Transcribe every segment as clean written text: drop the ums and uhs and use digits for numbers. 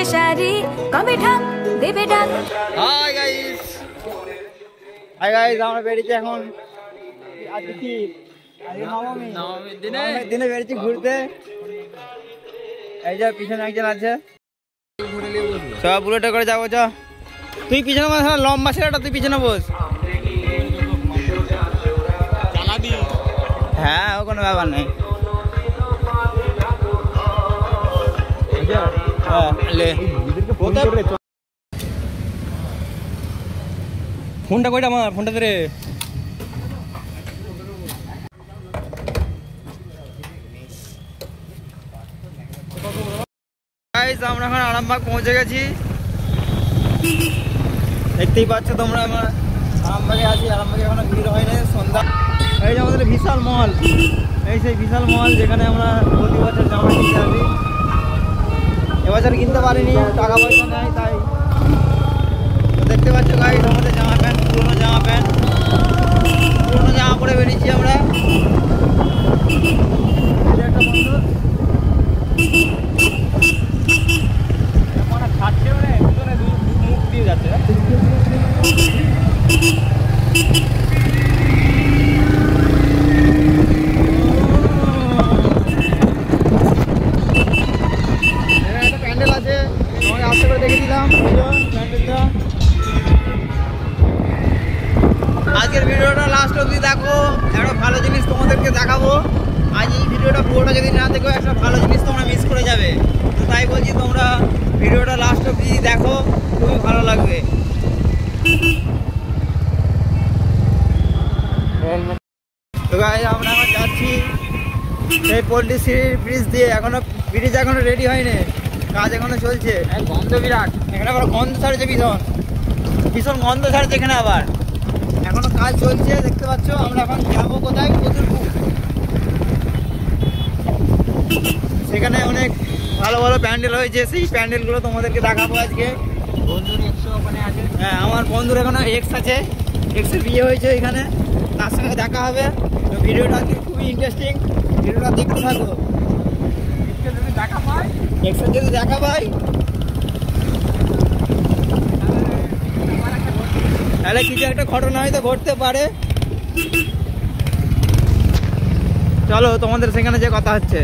মশারি কবে ঢাক দেবে ডাক। হাই গাইস আমরা বেরিয়েছি এখন আজকে কি নবমীর দিনে বেরিয়েছি ঘুরতে। এই যে পিছনে একজন আছে সব বুলেটে করে যাবো। চ তুই পিছনে বস, লম্বা ছেলেটা তুই পিছনে বস। হ্যাঁ ও কোনো ব্যাপার নেই। ফোনটা কইটা আমার ফোনটা ধরে আমরা এখন আরামবাগ পৌঁছে গেছি। দেখতেই পাচ্ছ তোমরা আমরা আরামবাগে আছি। আরামবাগে এখনো ভিড় হয়নি, সন্ধ্যা। এই যে আমাদের বিশাল মল, এই সেই বিশাল মল যেখানে আমরা প্রতি বছর জামা কিনতে আসি। এবছর কিনতে পারিনি, টাকা পয়সা নেই, তাই দেখতে পাচ্ছ গাইস আমাদের জামা প্যান্ট, পুরোনো জামা পরে বেরিয়েছি আমরা। একটা বন্ধু খাচ্ছে মানে দুজনে মুখ দিয়ে যাচ্ছে। একটা প্যান্ডেল আছে, আমাকে আস্তে করে দেখে দিলাম প্যান্ডেলটা। আজকের ভিডিওটা লাস্ট অবধি দেখো, একটা ভালো জিনিস তোমাদেরকে দেখাবো। আজ এই ভিডিওটা পুরোটা যদি না দেখো একটা ভালো জিনিস তোমরা মিস করে যাবে। তো তাই বলছি তোমরা ভিডিওটা লাস্ট অবধি দেখো, খুবই ভালো লাগবে। তো গাইস আমরা এখন যাচ্ছি সেই পল্লী ব্রিজ দিয়ে। ব্রিজ এখনো রেডি হয়নি, কাজ এখনো চলছে। গন্ধ বিরাট, এখানে আবার গন্ধ ছাড়ছে, ভীষণ গন্ধ ছাড়ছে এখানে। আবার এখনো কাজ চলছে, দেখতে পাচ্ছ। আমরা এখন যাবো কোথায়? বদরপুর। সেখানে অনেক ভালো ভালো প্যান্ডেল হয়েছে, সেই প্যান্ডেলগুলো তোমাদেরকে দেখাবো আজকে। বন্ধুর এক্সও ওখানে আছে। হ্যাঁ আমার বন্ধুর এখানে এক্স আছে, এক্সের বিয়ে হয়েছে এখানে, তার সঙ্গে দেখা হবে। তো ভিডিওটা আজকে খুবই ইন্টারেস্টিং, ভিডিওটা দেখতে থাকো। এক্সের যদি দেখা পাই তাহলে কিছু একটা ঘটনা হয়তো ঘটতে পারে। চলো তোমাদের সেখানে যে কথা হচ্ছে।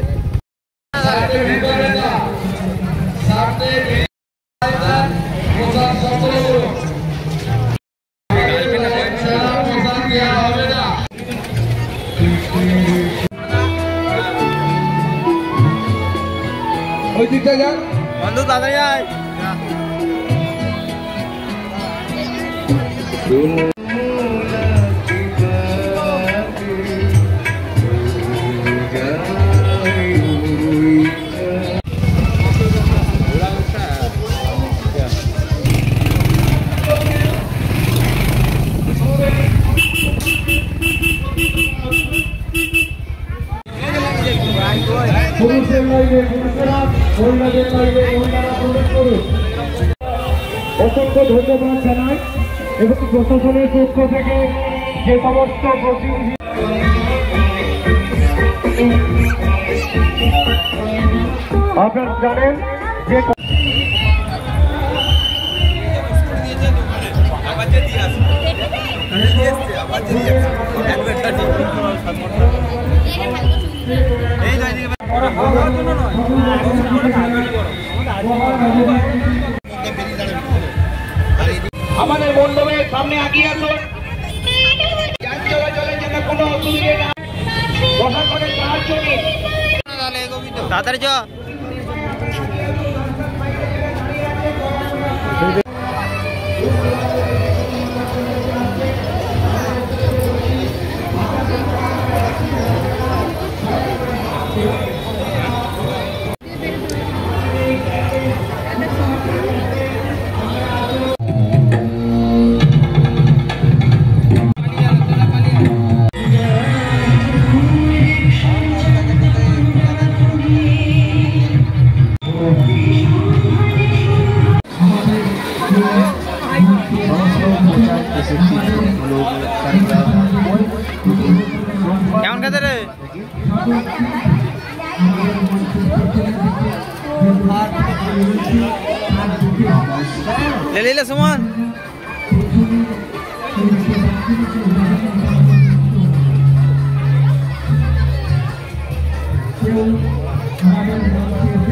বন্ধু দাদা যায় অসংখ্য ধন্যবাদ জানাই এবং প্রশাসনের পক্ষ থেকে যে সমস্ত প্রতিনিধি আপনারা জানেন যে আমাদের মণ্ডপের সামনে আগিয়ে আসুন। যান চলাচলের জন্য কোনো অসুবিধা না, প্রশাসনের সাহায্য নিন। তাড়াতাড়ি চ। কেমন খেতে রে? ले ले सामान Hãy subscribe cho kênh Ghiền Mì Gõ để không bỏ lỡ